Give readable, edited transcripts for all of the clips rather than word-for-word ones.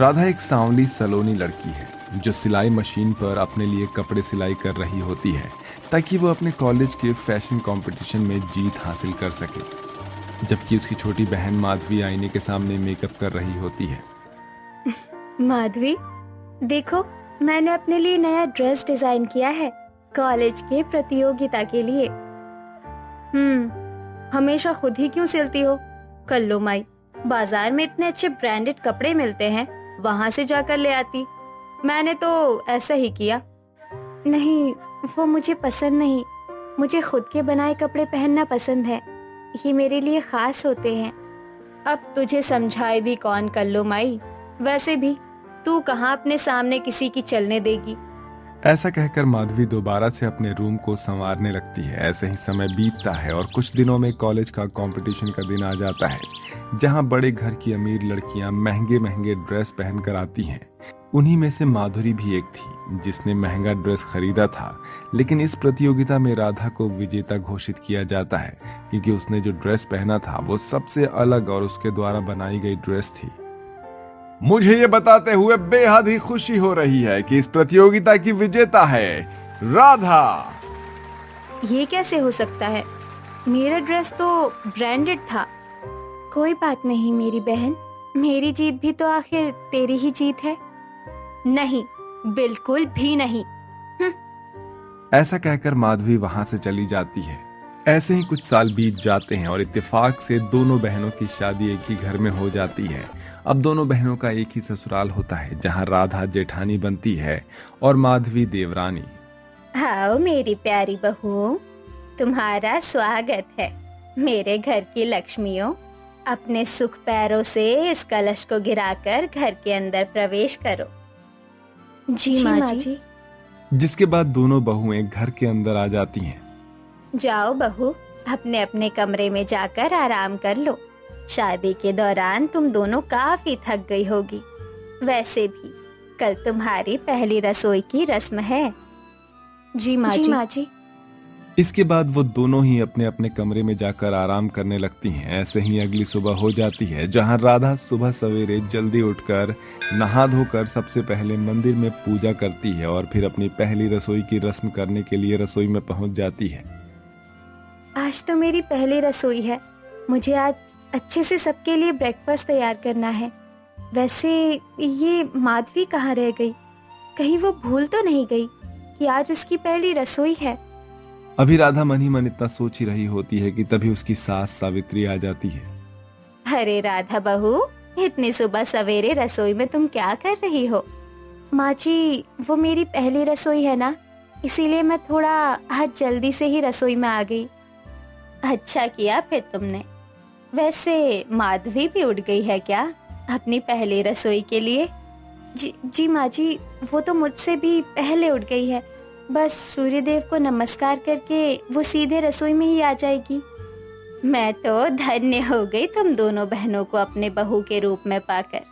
राधा एक सांवली सलोनी लड़की है जो सिलाई मशीन पर अपने लिए कपड़े सिलाई कर रही होती है ताकि वो अपने कॉलेज के फैशन कंपटीशन में जीत हासिल कर सके, जबकि उसकी छोटी बहन माधवी आईने के सामने मेकअप कर रही होती है। माधवी, देखो मैंने अपने लिए नया ड्रेस डिजाइन किया है कॉलेज के प्रतियोगिता के लिए। हमेशा खुद ही क्यों सिलती हो? कर लो माई, बाजार में इतने अच्छे ब्रांडेड कपड़े मिलते हैं, वहां से जाकर ले आती। मैंने तो ऐसा ही किया। नहीं, वो मुझे पसंद नहीं। मुझे खुद के बनाए कपड़े पहनना पसंद है, ये मेरे लिए खास होते हैं। अब तुझे समझाए भी कौन कर लो माई, वैसे भी तू कहाँ अपने सामने किसी की चलने देगी। ऐसा कहकर माधवी दोबारा से अपने रूम को संवारने लगती है। ऐसे ही समय बीतता है और कुछ दिनों में कॉलेज का कंपटीशन का दिन आ जाता है, जहां बड़े घर की अमीर लड़कियां महंगे महंगे ड्रेस पहनकर आती हैं। उन्हीं में से माधुरी भी एक थी जिसने महंगा ड्रेस खरीदा था, लेकिन इस प्रतियोगिता में राधा को विजेता घोषित किया जाता है क्योंकि उसने जो ड्रेस पहना था वो सबसे अलग और उसके द्वारा बनाई गई ड्रेस थी। मुझे ये बताते हुए बेहद ही खुशी हो रही है कि इस प्रतियोगिता की विजेता है राधा। ये कैसे हो सकता है? मेरा ड्रेस तो ब्रांडेड था। कोई बात नहीं मेरी बहन, मेरी जीत भी तो आखिर तेरी ही जीत है। नहीं, बिल्कुल भी नहीं। ऐसा कहकर माधवी वहां से चली जाती है। ऐसे ही कुछ साल बीत जाते हैं और इत्तेफाक से दोनों बहनों की शादी एक ही घर में हो जाती है। अब दोनों बहनों का एक ही ससुराल होता है, जहां राधा जेठानी बनती है और माधवी देवरानी। आओ मेरी प्यारी बहू, तुम्हारा स्वागत है। मेरे घर की लक्ष्मियों, अपने सुख पैरों से इस कलश को गिराकर घर के अंदर प्रवेश करो। जी माँ जी। जिसके बाद दोनों बहुएं घर के अंदर आ जाती हैं। जाओ बहू, अपने अपने कमरे में जाकर आराम कर लो। शादी के दौरान तुम दोनों काफी थक गई होगी। वैसे भी कल तुम्हारी पहली रसोई की रस्म है। जी माँ जी। इसके बाद वो दोनों ही अपने अपने कमरे में जाकर आराम करने लगती हैं। ऐसे ही अगली सुबह हो जाती है, जहां राधा सुबह सवेरे जल्दी उठकर नहा धोकर सबसे पहले मंदिर में पूजा करती है और फिर अपनी पहली रसोई की रस्म करने के लिए रसोई में पहुंच जाती है। आज तो मेरी पहली रसोई है, मुझे आज अच्छे से सबके लिए ब्रेकफास्ट तैयार करना है। वैसे ये माधवी कहाँ रह गई? कहीं वो भूल तो नहीं गई कि आज उसकी पहली रसोई है? अभी राधा मन ही मन इतना सोच ही रही होती है कि तभी उसकी सास सावित्री आ जाती है। अरे राधा बहू, इतनी सुबह सवेरे रसोई में तुम क्या कर रही हो? माँ जी, वो मेरी पहली रसोई है ना, इसीलिए मैं थोड़ा आज जल्दी से ही रसोई में आ गई। अच्छा किया फिर तुमने। वैसे माधवी भी उठ गई है क्या अपनी पहली रसोई के लिए? जी माँ जी, वो तो मुझसे भी पहले उठ गई है। बस सूर्यदेव को नमस्कार करके वो सीधे रसोई में ही आ जाएगी। मैं तो धन्य हो गई तुम दोनों बहनों को अपने बहू के रूप में पाकर।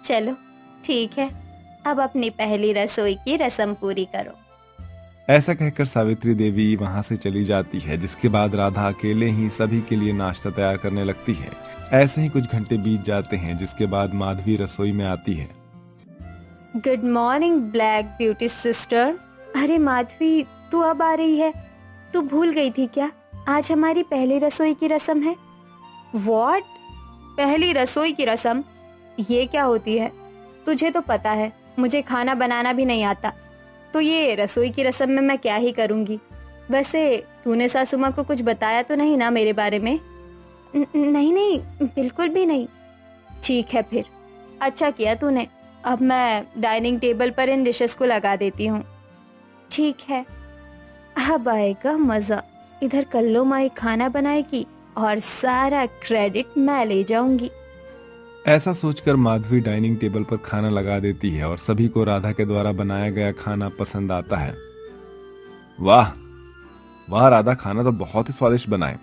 चलो ठीक है, अब अपनी पहली रसोई की रस्म पूरी करो। ऐसा कहकर सावित्री देवी वहां से चली जाती है, जिसके बाद राधा अकेले ही सभी के लिए नाश्ता तैयार करने लगती है। ऐसे ही कुछ घंटे बीत जाते हैं, जिसके बाद माधवी रसोई में आती है। Good morning black beauty sister. अरे माधवी, तू अब आ रही है? तू भूल गई थी क्या? आज हमारी पहली रसोई की रस्म है। व्हाट? पहली रसोई की रस्म? ये क्या होती है? तुझे तो पता है मुझे खाना बनाना भी नहीं आता, तो ये रसोई की रस्म में मैं क्या ही करूंगी। वैसे तूने सासू माँ को कुछ बताया तो नहीं ना मेरे बारे में? नहीं, बिल्कुल भी नहीं। ठीक है फिर, अच्छा किया तूने। अब मैं डाइनिंग टेबल पर इन डिशेस को लगा देती हूँ। ठीक है, अब आएगा मजा। इधर कल्लो माई खाना बनाएगी और सारा क्रेडिट मैं ले जाऊंगी। ऐसा सोचकर माधवी डाइनिंग टेबल पर खाना लगा देती है और सभी को राधा के द्वारा बनाया गया खाना पसंद आता है। वाह वाह राधा, खाना तो बहुत ही स्वादिष्ट बनाए।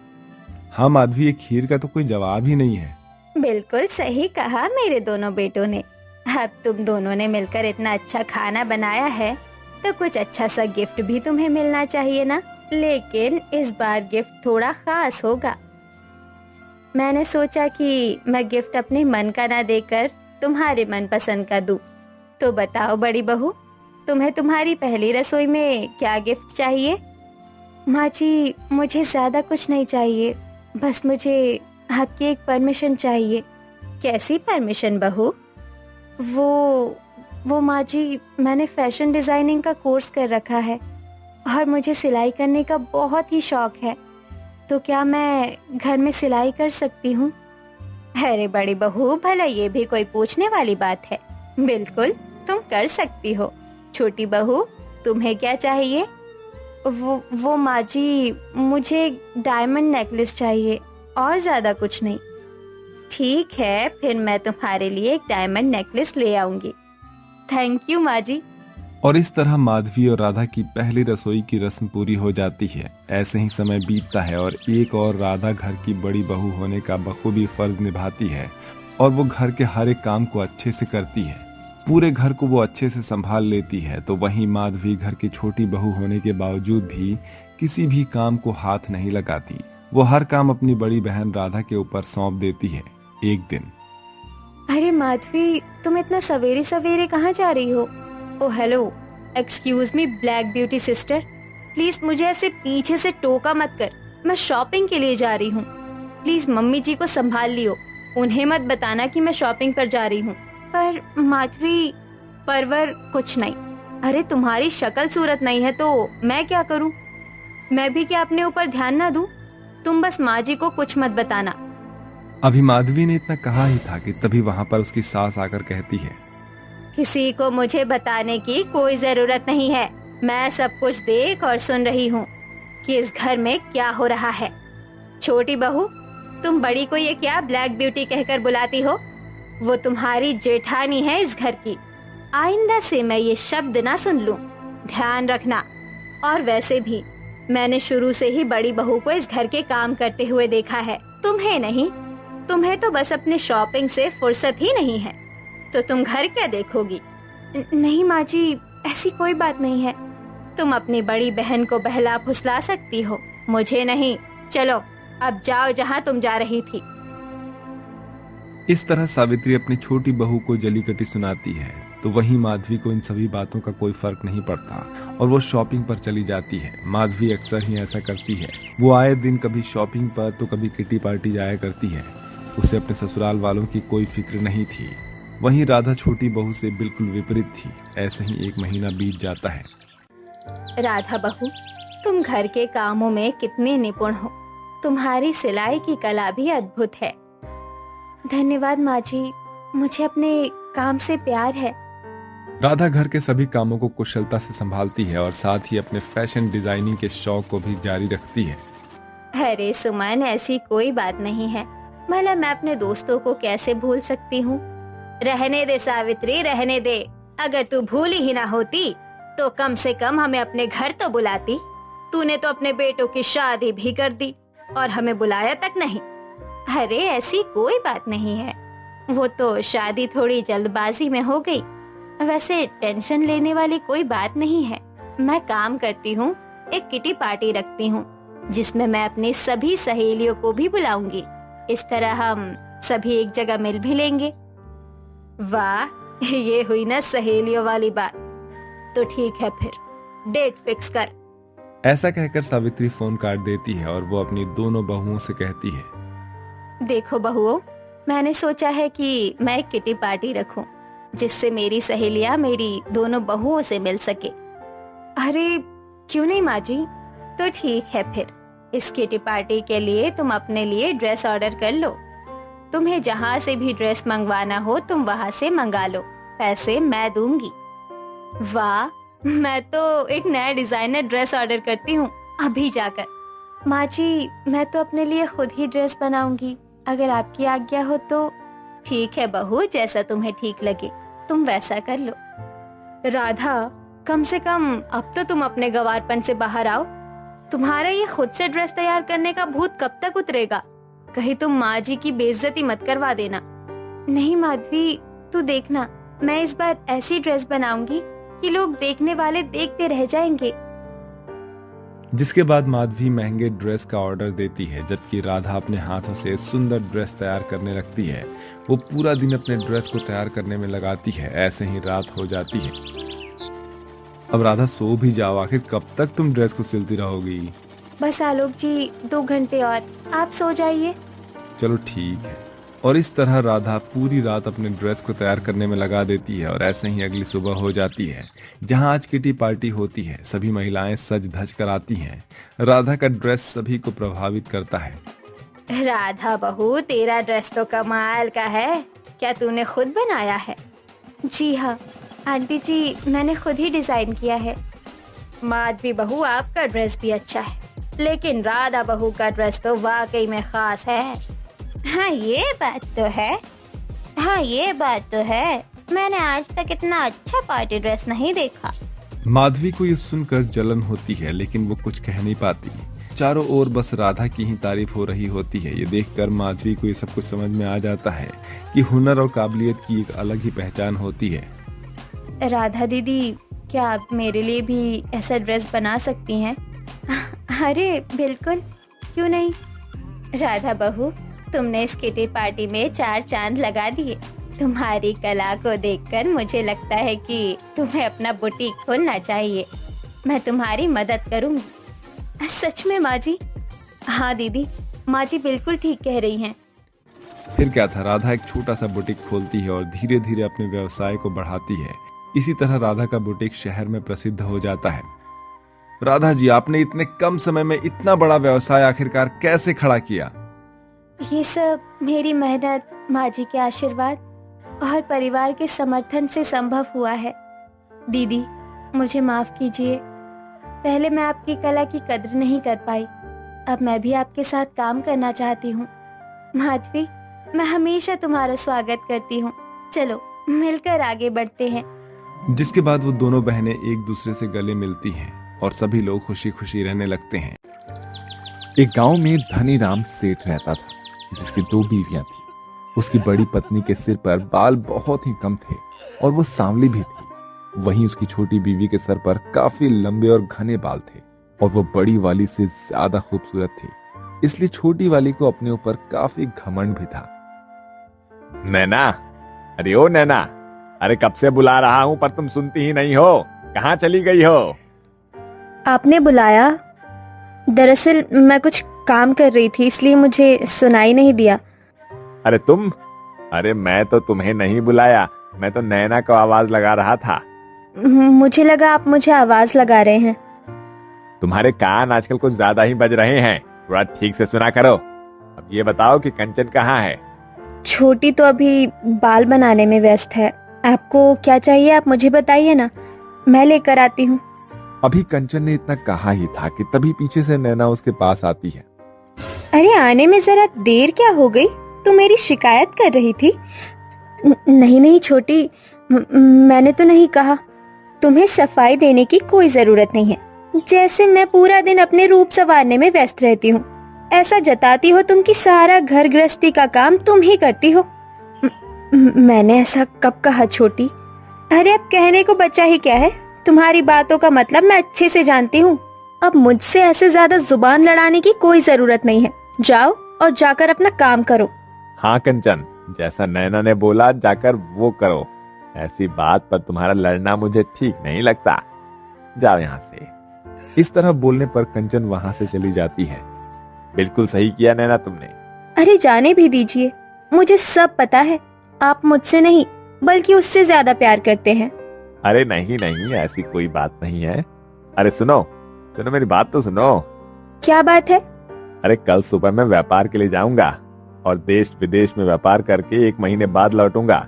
हाँ माधवी, ये खीर का तो कोई जवाब ही नहीं है। बिल्कुल सही कहा मेरे दोनों बेटों ने। अब तुम दोनों ने मिलकर इतना अच्छा खाना बनाया है तो कुछ अच्छा सा गिफ्ट भी तुम्हें मिलना चाहिए ना। लेकिन इस बार गिफ्ट थोड़ा खास होगा। मैंने सोचा कि मैं गिफ्ट अपने मन का ना देकर तुम्हारे मनपसंद का दूं। तो बताओ बड़ी बहू, तुम्हें तुम्हारी पहली रसोई में क्या गिफ्ट चाहिए? माँ जी, मुझे ज्यादा कुछ नहीं चाहिए, बस मुझे आपकी एक परमिशन चाहिए। कैसी परमिशन बहू? वो माँ जी, मैंने फैशन डिजाइनिंग का कोर्स कर रखा है और मुझे सिलाई करने का बहुत ही शौक है, तो क्या मैं घर में सिलाई कर सकती हूँ? अरे बड़ी बहू, भला ये भी कोई पूछने वाली बात है? बिल्कुल, तुम कर सकती हो। छोटी बहू, तुम्हें क्या चाहिए? वो माँ जी, मुझे डायमंड नेकलेस चाहिए और ज्यादा कुछ नहीं। ठीक है, फिर मैं तुम्हारे लिए एक डायमंड नेकलेस ले आऊंगी। थैंक यू माँ जी। और इस तरह माधवी और राधा की पहली रसोई की रस्म पूरी हो जाती है। ऐसे ही समय बीतता है और एक और राधा घर की बड़ी बहू होने का बखूबी फर्ज निभाती है और वो घर के हर एक काम को अच्छे से करती है। पूरे घर को वो अच्छे से संभाल लेती है। तो वहीं माधवी घर की छोटी बहू होने के बावजूद भी किसी भी काम को हाथ नहीं लगाती। वो हर काम अपनी बड़ी बहन राधा के ऊपर सौंप देती है। एक दिन, अरे माधवी, तुम इतना सवेरे सवेरे कहाँ जा रही हो? Oh hello, excuse me black beauty sister, please मुझे ऐसे पीछे से टोका मत कर। मैं शॉपिंग के लिए जा रही हूँ। प्लीज मम्मी जी को संभाल लियो, उन्हें मत बताना कि मैं शॉपिंग पर जा रही हूँ। पर माधवी, परवर कुछ नहीं। अरे तुम्हारी शक्ल सूरत नहीं है तो मैं क्या करूँ? मैं भी क्या अपने ऊपर ध्यान ना दूँ? तुम बस माँ जी को कुछ मत बताना। अभी माधवी ने इतना कहा ही था कि तभी वहां पर उसकी सास आकर कहती है, किसी को मुझे बताने की कोई जरूरत नहीं है। मैं सब कुछ देख और सुन रही हूँ कि इस घर में क्या हो रहा है। छोटी बहू, तुम बड़ी को ये क्या ब्लैक ब्यूटी कहकर बुलाती हो? वो तुम्हारी जेठानी है इस घर की। आइंदा से मैं ये शब्द ना सुन लूं, ध्यान रखना। और वैसे भी मैंने शुरू से ही बड़ी बहू को इस घर के काम करते हुए देखा है, तुम्हें नहीं। तुम्हें तो बस अपने शॉपिंग से फुर्सत ही नहीं है, तो तुम घर क्या देखोगी? नहीं माँ जी, ऐसी कोई बात नहीं है। तुम अपनी बड़ी बहन को बहला फुसला सकती हो, मुझे नहीं। चलो अब जाओ जहाँ तुम जा रही थी। इस तरह सावित्री अपनी छोटी बहू को जली कटी सुनाती है। तो वहीं माधवी को इन सभी बातों का कोई फर्क नहीं पड़ता और वो शॉपिंग पर चली जाती है। माधवी अक्सर ही ऐसा करती है। वो आए दिन कभी शॉपिंग पर तो कभी किटी पार्टी जाया करती है। उसे अपने ससुराल वालों की कोई फिक्र नहीं थी। वहीं राधा छोटी बहू से बिल्कुल विपरीत थी। ऐसे ही एक महीना बीत जाता है। राधा बहू, तुम घर के कामों में कितनी निपुण हो। तुम्हारी सिलाई की कला भी अद्भुत है। धन्यवाद माँ जी, मुझे अपने काम से प्यार है। राधा घर के सभी कामों को कुशलता से संभालती है और साथ ही अपने फैशन डिजाइनिंग के शौक को भी जारी रखती है। अरे सुमन, ऐसी कोई बात नहीं है। भला मैं अपने दोस्तों को कैसे भूल सकती हूँ? रहने दे सावित्री, रहने दे। अगर तू भूली ही ना होती तो कम से कम हमें अपने घर तो बुलाती। तूने तो अपने बेटों की शादी भी कर दी और हमें बुलाया तक नहीं। अरे ऐसी कोई बात नहीं है, वो तो शादी थोड़ी जल्दबाजी में हो गई। वैसे टेंशन लेने वाली कोई बात नहीं है। मैं काम करती हूँ, एक किटी पार्टी रखती हूँ जिसमें मैं अपनी सभी सहेलियों को भी बुलाऊंगी। इस तरह हम सभी एक जगह मिल भी लेंगे। वाह, ये हुई ना सहेलियों वाली बात। तो ठीक है, फिर डेट फिक्स कर। ऐसा कहकर सावित्री फोन काट देती है और वो अपनी दोनों बहुओं से कहती है, देखो बहुओं, मैंने सोचा है कि मैं एक किटी पार्टी रखूं जिससे मेरी सहेलियां मेरी दोनों बहुओं से मिल सके। अरे क्यों नहीं माँ जी, तो ठीक है फिर इस किटी पार्टी के लिए तुम अपने लिए ड्रेस ऑर्डर कर लो। तुम्हें जहाँ से भी ड्रेस मंगवाना हो तुम वहाँ से मंगा लो, पैसे मैं दूंगी। वाह, मैं तो एक नया डिजाइनर ड्रेस ऑर्डर करती हूँ अभी जाकर। माँ जी, मैं तो अपने लिए खुद ही ड्रेस बनाऊंगी, अगर आपकी आज्ञा हो तो। ठीक है बहू, जैसा तुम्हें ठीक लगे तुम वैसा कर लो। राधा, कम से कम अब तो तुम अपने गंवारपन से बाहर आओ। तुम्हारा ये खुद से ड्रेस तैयार करने का भूत कब तक उतरेगा? कहीं तुम माँ जी की बेइज्जती मत करवा देना। नहीं माधवी, तू देखना, मैं इस बार ऐसी ड्रेस बनाऊंगी कि लोग देखने वाले देखते रह जाएंगे। जिसके बाद माधवी महंगे ड्रेस का ऑर्डर देती है, जबकि राधा अपने हाथों से सुंदर ड्रेस तैयार करने लगती है। वो पूरा दिन अपने ड्रेस को तैयार करने में लगाती है। ऐसे ही रात हो जाती है। अब राधा सो भी जाओ, आखिर कब तक तुम ड्रेस को सिलती रहोगी? बस आलोक जी 2 घंटे और, आप सो जाइए। चलो ठीक है। और इस तरह राधा पूरी रात अपने ड्रेस को तैयार करने में लगा देती है। और ऐसे ही अगली सुबह हो जाती है, जहां आज किटी पार्टी होती है। सभी महिलाएं सज धज कर आती हैं। राधा का ड्रेस सभी को प्रभावित करता है। राधा बहू, तेरा ड्रेस तो कमाल का है। क्या तूने खुद बनाया है? जी हाँ आंटी जी, मैंने खुद ही डिजाइन किया है। माधवी बहू, आपका ड्रेस भी अच्छा है, लेकिन राधा बहू का ड्रेस तो वाकई में खास है। हाँ ये बात तो है। मैंने आज तक इतना अच्छा पार्टी ड्रेस नहीं देखा। माधवी को ये सुनकर जलन होती है, लेकिन वो कुछ कह नहीं पाती। चारों ओर बस राधा की ही तारीफ हो रही होती है। ये देखकर माधवी को ये सब कुछ समझ में आ जाता है कि हुनर और काबिलियत की एक अलग ही पहचान होती है। राधा दीदी, क्या आप मेरे लिए भी ऐसा ड्रेस बना सकती हैं? अरे बिल्कुल, क्यों नहीं। राधा बहू, तुमने इस किटी पार्टी में 4 चांद लगा दिए। तुम्हारी कला को देखकर मुझे लगता है कि तुम्हें अपना बुटीक खोलना चाहिए। मैं तुम्हारी मदद करूंगी। सच में माँ जी? हाँ दीदी, माँ जी बिल्कुल ठीक कह रही हैं। फिर क्या था, राधा एक छोटा सा बुटीक खोलती है और धीरे धीरे अपने व्यवसाय को बढ़ाती है। इसी तरह राधा का बुटीक शहर में प्रसिद्ध हो जाता है। राधा जी, आपने इतने कम समय में इतना बड़ा व्यवसाय आखिरकार कैसे खड़ा किया? ये सब मेरी मेहनत, माँ जी के आशीर्वाद और परिवार के समर्थन से संभव हुआ है। दीदी, मुझे माफ कीजिए। पहले मैं आपकी कला की कद्र नहीं कर पाई। अब मैं भी आपके साथ काम करना चाहती हूँ। माधवी, मैं हमेशा तुम्हारा स्वागत करती हूँ। चलो मिलकर आगे बढ़ते हैं। जिसके बाद वो दोनों बहनें एक दूसरे से गले मिलती हैं और सभी लोग खुशी खुशी रहने लगते हैं। एक गांव में धनीराम सेठ रहता था, जिसकी 2 बीवियां थी। उसकी बड़ी पत्नी के सिर पर बाल बहुत ही कम थे और वो सांवली भी थी। वहीं उसकी छोटी बीवी के सर पर काफी लंबे और घने बाल थे और वो बड़ी वाली से ज्यादा खूबसूरत थी, इसलिए छोटी वाली को अपने ऊपर काफी घमंड भी था। नैना, अरे ओ नैना, अरे कब से बुला रहा हूँ पर तुम सुनती ही नहीं हो। कहाँ चली गई हो? आपने बुलाया? दरअसल मैं कुछ काम कर रही थी, इसलिए मुझे सुनाई नहीं दिया। अरे तुम? अरे मैं तो तुम्हें नहीं बुलाया, मैं तो नैना को आवाज लगा रहा था। मुझे लगा आप मुझे आवाज लगा रहे हैं। तुम्हारे कान आजकल कुछ ज्यादा ही बज रहे हैं, थोड़ा ठीक से सुना करो। अब ये बताओ कि कंचन कहाँ है? छोटी तो अभी बाल बनाने में व्यस्त है। आपको क्या चाहिए, आप मुझे बताइए ना, मैं लेकर आती हूँ। अभी कंचन ने इतना कहा ही था कि तभी पीछे से नैना उसके पास आती है। अरे आने में जरा देर क्या हो गई? तू मेरी शिकायत कर रही थी। नहीं छोटी, मैंने तो नहीं कहा। तुम्हें सफाई देने की कोई जरूरत नहीं है। जैसे मैं पूरा दिन अपने रूप संवारने में व्यस्त रहती हूँ, ऐसा जताती हो तुम कि सारा घर गृहस्थी का काम तुम ही करती हो। मैंने ऐसा कब कहा छोटी? अरे अब कहने को बचा ही क्या है। तुम्हारी बातों का मतलब मैं अच्छे से जानती हूँ। अब मुझसे ऐसे ज्यादा जुबान लड़ाने की कोई जरूरत नहीं है। जाओ और जाकर अपना काम करो। हाँ कंचन, जैसा नैना ने बोला जाकर वो करो। ऐसी बात पर तुम्हारा लड़ना मुझे ठीक नहीं लगता। जाओ यहाँ से। इस तरह बोलने पर कंचन वहाँ से चली जाती है। बिल्कुल सही किया नैना तुमने। अरे जाने भी दीजिए, मुझे सब पता है। आप मुझसे नहीं बल्कि उससे ज्यादा प्यार करते हैं। अरे नहीं नहीं, ऐसी कोई बात नहीं है। अरे सुनो मेरी बात तो सुनो। क्या बात है? अरे कल सुबह मैं व्यापार के लिए जाऊंगा और देश विदेश में व्यापार करके 1 महीने बाद लौटूंगा।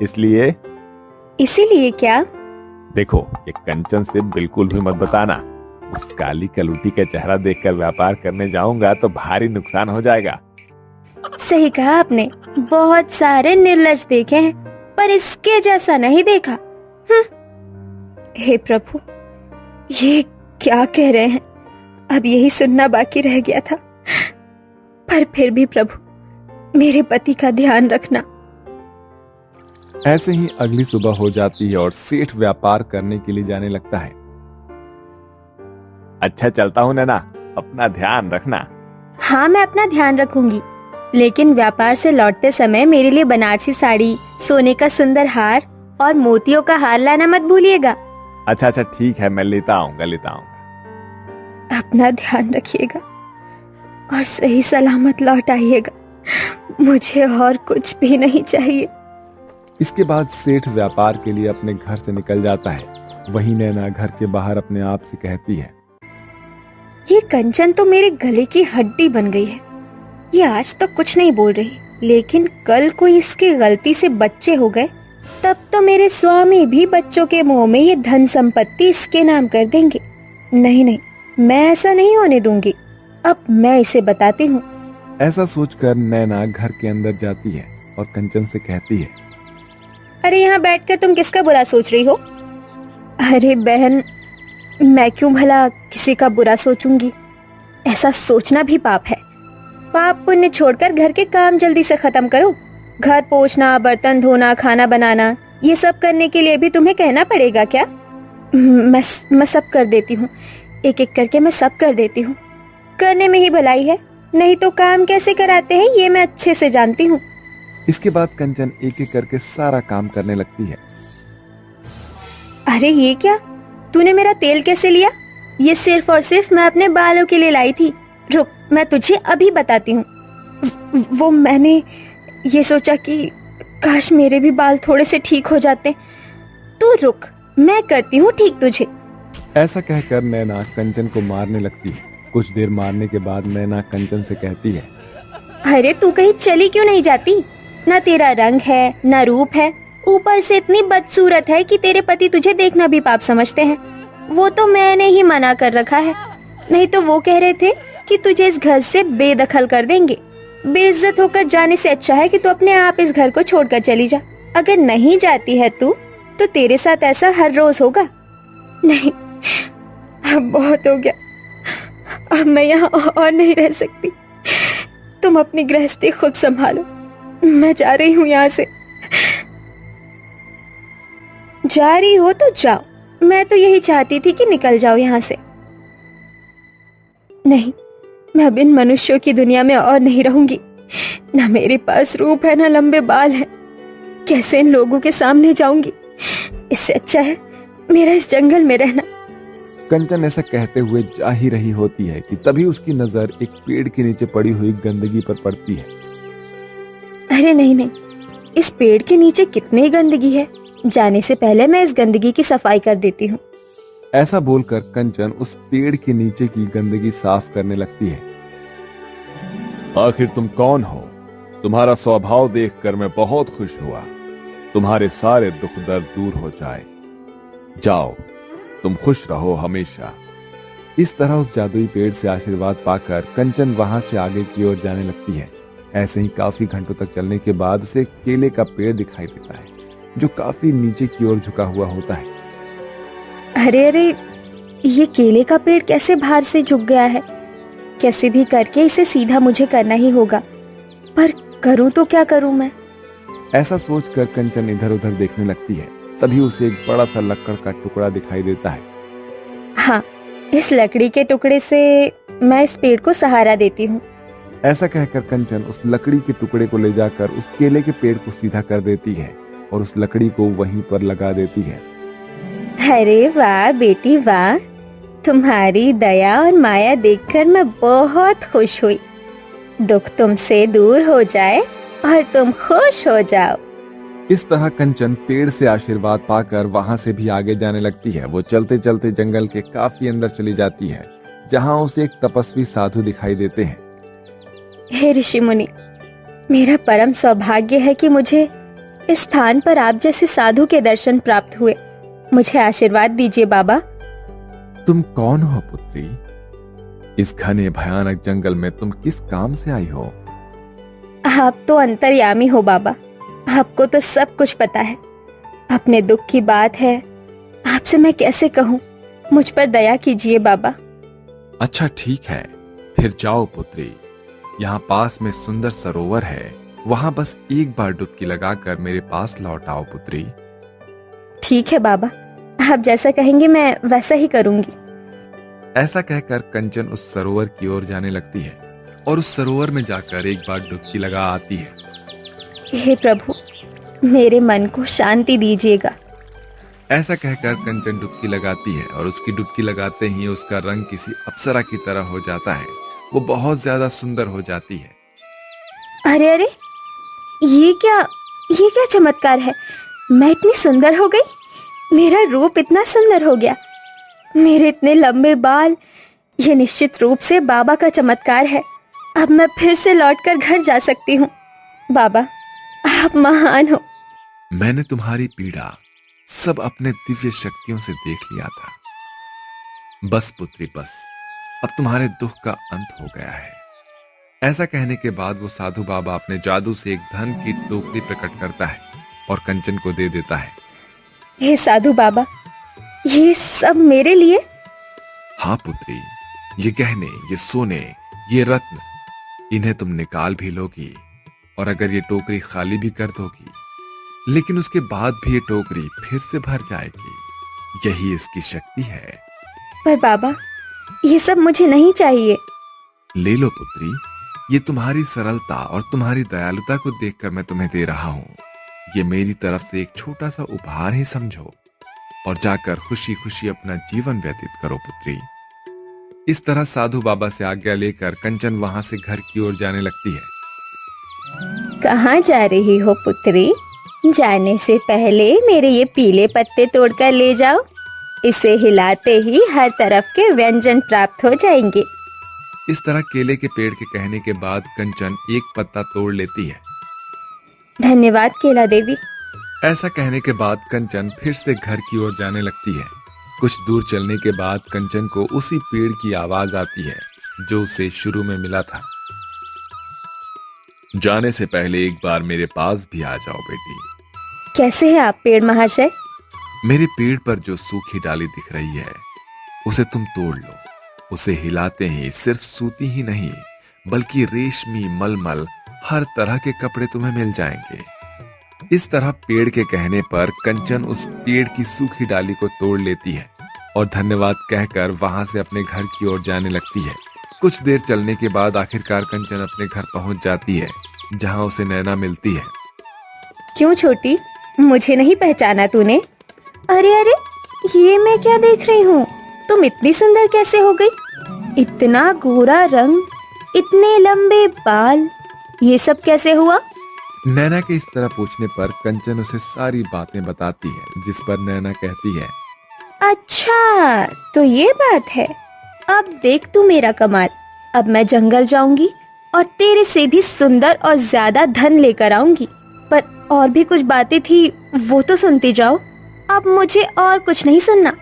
इसीलिए क्या? देखो, ये कंचन से बिल्कुल भी मत बताना। उस काली कलूटी का चेहरा देखकर व्यापार करने जाऊंगा तो भारी नुकसान हो जाएगा। सही कहा आपने। बहुत सारे निर्लज देखे हैं पर इसके जैसा नहीं देखा। हे प्रभु, ये क्या कह रहे हैं? अब यही सुनना बाकी रह गया था। पर फिर भी प्रभु, मेरे पति का ध्यान रखना। ऐसे ही अगली सुबह हो जाती है और सेठ व्यापार करने के लिए जाने लगता है। अच्छा चलता हूँ नैना, अपना ध्यान रखना। हाँ मैं अपना ध्यान रखूंगी, लेकिन व्यापार से लौटते समय मेरे लिए बनारसी साड़ी, सोने का सुंदर हार और मोतियों का हार लाना मत भूलिएगा। अच्छा ठीक है, मैं लेता आऊंगा। अपना ध्यान रखिएगा और सही सलामत लौट आइएगा। मुझे और कुछ भी नहीं चाहिए। इसके बाद सेठ व्यापार के लिए अपने घर से निकल जाता है। वहीं नैना घर के बाहर अपने आप से कहती है, ये कंचन तो मेरे गले की हड्डी बन गई है। ये आज तक कुछ नहीं बोल रही, लेकिन कल को इसकी गलती से बच्चे हो गए तब तो मेरे स्वामी भी बच्चों के मुंह में ये धन संपत्ति इसके नाम कर देंगे। नहीं, मैं ऐसा नहीं होने दूंगी। अब मैं इसे बताती हूँ। ऐसा सोचकर नैना घर के अंदर जाती है और कंचन से कहती है, अरे यहाँ बैठकर तुम किसका बुरा सोच रही हो? अरे बहन, मैं क्यों भला किसी का बुरा सोचूंगी? ऐसा सोचना भी पाप है। पाप पुण्य छोड़कर घर के काम जल्दी से खत्म करो। घर पोंछना, बर्तन धोना, खाना बनाना, ये सब करने के लिए भी तुम्हें कहना पड़ेगा क्या? मैं सब कर देती हूँ, एक एक करके मैं सब कर देती हूँ। करने में ही भलाई है, नहीं तो काम कैसे कराते हैं ये मैं अच्छे से जानती हूँ। इसके बाद कंचन एक एक करके सारा काम करने लगती है। अरे ये क्या, तूने मेरा तेल कैसे लिया? ये सिर्फ और सिर्फ मैं अपने बालों के लिए लाई थी। रुक, मैं तुझे अभी बताती हूँ। वो मैंने ये सोचा कि काश मेरे भी बाल थोड़े से ठीक हो जाते। तू रुक, मैं करती हूँ ठीक तुझे। ऐसा कहकर नैना कंचन को मारने लगती है। कुछ देर मारने के बाद नैना कंचन से कहती है, अरे तू कहीं चली क्यों नहीं जाती? ना तेरा रंग है, ना रूप है, ऊपर से इतनी बदसूरत है कि तेरे पति तुझे देखना भी पाप समझते हैं। वो तो मैंने ही मना कर रखा है, नहीं तो वो कह रहे थे कि तुझे इस घर से बेदखल कर देंगे। बेइज्जत होकर जाने से अच्छा है कि तू अपने आप इस घर को छोड़कर चली जा। अगर नहीं जाती है तू, तो तेरे साथ ऐसा हर रोज होगा। नहीं, अब बहुत हो गया। अब मैं यहाँ और नहीं रह सकती। तुम अपनी गृहस्थी खुद संभालो। मैं जा रही हूँ यहाँ से। जा रही हो तो जाओ, मैं तो यही चाहती थी कि निकल जाओ यहाँ से। नहीं, मैं अब इन मनुष्यों की दुनिया में और नहीं रहूंगी। ना मेरे पास रूप है, ना लंबे बाल हैं। कैसे इन लोगों के सामने जाऊंगी? इससे अच्छा है मेरा इस जंगल में रहना। कंचन ऐसा कहते हुए जा ही रही होती है कि तभी उसकी नजर एक पेड़ के नीचे पड़ी हुई गंदगी पर पड़ती है। अरे नहीं, इस पेड़ के नीचे कितनी गंदगी है। जाने से पहले मैं इस गंदगी की सफाई कर देती हूँ। ऐसा बोलकर कंचन उस पेड़ के नीचे की गंदगी साफ करने लगती है। आखिर तुम कौन हो? तुम्हारा स्वभाव देखकर मैं बहुत खुश हुआ। तुम्हारे सारे दुख दर्द दूर हो जाए। जाओ, तुम खुश रहो हमेशा। इस तरह उस जादुई पेड़ से आशीर्वाद पाकर कंचन वहां से आगे की ओर जाने लगती है। ऐसे ही काफी घंटों तक चलने के बाद उसे केले का पेड़ दिखाई देता है, जो काफी नीचे की ओर झुका हुआ होता है। अरे, ये केले का पेड़ कैसे बाहर से झुक गया है? कैसे भी करके इसे सीधा मुझे करना ही होगा। पर करूं तो क्या करूं मैं? ऐसा सोचकर कंचन इधर उधर देखने लगती है। तभी उसे एक बड़ा सा लकड़ का टुकड़ा दिखाई देता है। हाँ, इस लकड़ी के टुकड़े से मैं इस पेड़ को सहारा देती हूँ। ऐसा कहकर कंचन उस लकड़ी के टुकड़े को ले जाकर उस केले के पेड़ को सीधा कर देती है और उस लकड़ी को वहीं पर लगा देती है। अरे वाह बेटी वाह, तुम्हारी दया और माया देखकर मैं बहुत खुश हुई। दुख तुमसे दूर हो जाए और तुम खुश हो जाओ। इस तरह कंचन पेड़ से आशीर्वाद पाकर वहां से भी आगे जाने लगती है। वो चलते चलते जंगल के काफी अंदर चली जाती है, जहां उसे एक तपस्वी साधु दिखाई देते हैं। हे ऋषि मुनि, मेरा परम सौभाग्य है कि मुझे इस स्थान पर आप जैसे साधु के दर्शन प्राप्त हुए। मुझे आशीर्वाद दीजिए बाबा। तुम कौन हो पुत्री? इस घने भयानक जंगल में तुम किस काम से आई हो? आप तो अंतर्यामी हो बाबा, आपको तो सब कुछ पता है। अपने दुख की बात है, आपसे मैं कैसे कहूँ? मुझ पर दया कीजिए बाबा। अच्छा ठीक है, फिर जाओ पुत्री। यहाँ पास में सुंदर सरोवर है, वहां बस एक बार डुबकी लगाकर मेरे पास लौट आओ पुत्री। ठीक है बाबा, आप जैसा कहेंगे मैं वैसा ही करूंगी। ऐसा कहकर कंचन उस सरोवर की ओर जाने लगती है और उस सरोवर में जाकर एक बार डुबकी लगा आती है। हे प्रभु, मेरे मन को शांति दीजिएगा। ऐसा कहकर कंचन डुबकी लगाती है और उसकी डुबकी लगाते ही उसका रंग किसी अप्सरा की तरह हो जाता है। वो बहुत ज्यादा सुंदर हो जाती है। अरे अरे, ये क्या चमत्कार है। मैं इतनी सुंदर हो गई, मेरा रूप इतना सुंदर हो गया, मेरे इतने लंबे बाल, ये निश्चित रूप से बाबा का चमत्कार है। अब मैं फिर से लौटकर घर जा सकती हूँ। बाबा, आप महान हो। मैंने तुम्हारी पीड़ा सब अपने दिव्य शक्तियों से देख लिया था। बस पुत्री बस, अब तुम्हारे दुख का अंत हो गया है। ऐसा कहने के बाद वो साधु बाबा अपने जादू से एक धन की टोकरी प्रकट करता है और कंचन को दे देता है। हे साधु बाबा, ये सब मेरे लिए? हाँ पुत्री, ये गहने, ये सोने, ये रत्न, इन्हें तुम निकाल भी लोगी और अगर ये टोकरी खाली भी कर दोगी, लेकिन उसके बाद भी ये टोकरी फिर से भर जाएगी। यही इसकी शक्ति है। पर बाबा, ये सब मुझे नहीं चाहिए। ले लो पुत्री, ये तुम्हारी सरलता और तुम्हारी दयालुता को देखकर मैं तुम्हें दे रहा हूँ। ये मेरी तरफ से एक छोटा सा उपहार ही समझो और जाकर खुशी खुशी अपना जीवन व्यतीत करो पुत्री। इस तरह साधु बाबा से आज्ञा लेकर कंचन वहां से घर की ओर जाने लगती है। कहाँ जा रही हो पुत्री? जाने से पहले मेरे ये पीले पत्ते तोड़कर ले जाओ। इसे हिलाते ही हर तरफ के व्यंजन प्राप्त हो जाएंगे। इस तरह केले के पेड़ के कहने के बाद कंचन एक पत्ता तोड़ लेती है। धन्यवाद केला देवी। ऐसा कहने के बाद कंचन फिर से घर की ओर जाने लगती है। कुछ दूर चलने के बाद कंचन को उसी पेड़ की आवाज आती है जो उसे शुरू में मिला था। जाने से पहले एक बार मेरे पास भी आ जाओ बेटी। कैसे हैं आप पेड़ महाशय? मेरे पेड़ पर जो सूखी डाली दिख रही है उसे तुम तोड़ लो। उसे हिलाते ही सिर्फ सूती ही नहीं बल्कि रेशमी, मलमल, हर तरह के कपड़े तुम्हें मिल जाएंगे। इस तरह पेड़ के कहने पर कंचन उस पेड़ की सूखी डाली को तोड़ लेती है और धन्यवाद कहकर वहां से अपने घर की ओर जाने लगती है। कुछ देर चलने के बाद आखिरकार कंचन अपने घर पहुंच जाती है जहां उसे नैना मिलती है। क्यों छोटी, मुझे नहीं पहचाना तूने? अरे अरे, ये मैं क्या देख रही हूँ? तुम इतनी सुंदर कैसे हो गई? इतना गोरा रंग, इतने लंबे बाल, ये सब कैसे हुआ? नैना के इस तरह पूछने पर कंचन उसे सारी बातें बताती है, जिस पर नैना कहती है, अच्छा तो ये बात है। अब देख तू मेरा कमाल। अब मैं जंगल जाऊंगी और तेरे से भी सुंदर और ज्यादा धन लेकर आऊंगी। पर और भी कुछ बातें थी, वो तो सुनती जाओ। अब मुझे और कुछ नहीं सुनना।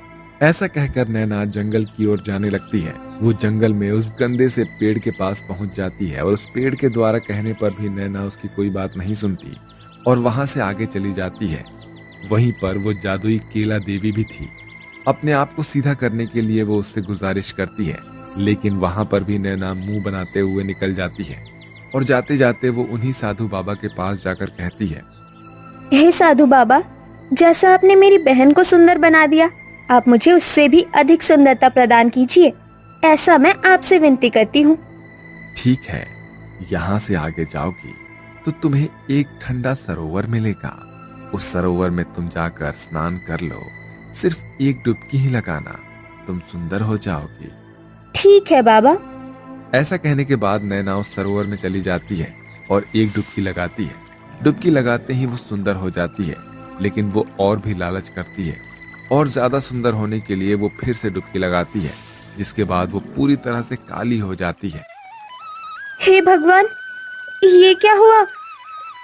ऐसा कहकर नैना जंगल की ओर जाने लगती है। वो जंगल में उस गंदे से पेड़ के पास पहुंच जाती है और उस पेड़ के द्वारा कहने पर भी नैना उसकी कोई बात नहीं सुनती और वहां से आगे चली जाती है। वहीं पर वो जादुई केला देवी भी थी। अपने आप को सीधा करने के लिए वो उससे गुजारिश करती है, लेकिन वहां पर भी नैना मुंह बनाते हुए निकल जाती है और जाते जाते वो उन्हीं साधु बाबा के पास जाकर कहती है, हे साधु बाबा, जैसा आपने मेरी बहन को सुंदर बना दिया, आप मुझे उससे भी अधिक सुंदरता प्रदान कीजिए। ऐसा मैं आपसे विनती करती हूँ। ठीक है, यहाँ से आगे जाओगी तो तुम्हें एक ठंडा सरोवर मिलेगा। उस सरोवर में तुम जाकर स्नान कर लो। सिर्फ एक डुबकी ही लगाना, तुम सुंदर हो जाओगी। ठीक है बाबा। ऐसा कहने के बाद नैना उस सरोवर में चली जाती है और एक डुबकी लगाती है। डुबकी लगाते ही वो सुंदर हो जाती है, लेकिन वो और भी लालच करती है और ज्यादा सुंदर होने के लिए वो फिर से डुबकी लगाती है, जिसके बाद वो पूरी तरह से काली हो जाती है। हे भगवान, ये क्या हुआ?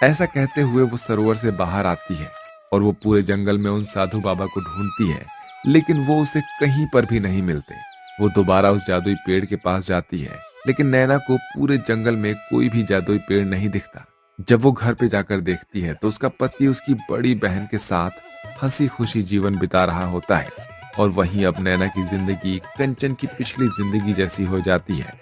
ऐसा कहते हुए वो सरोवर से बाहर आती है और वो पूरे जंगल में उन साधु बाबा को ढूंढती है, लेकिन वो उसे कहीं पर भी नहीं मिलते। वो दोबारा उस जादुई पेड़ के पास जाती है, लेकिन नैना को पूरे जंगल में कोई भी जादुई पेड़ नहीं दिखता। जब वो घर पे जाकर देखती है तो उसका पति उसकी बड़ी बहन के साथ हंसी खुशी जीवन बिता रहा होता है और वहीं अब नैना की जिंदगी कंचन की पिछली जिंदगी जैसी हो जाती है।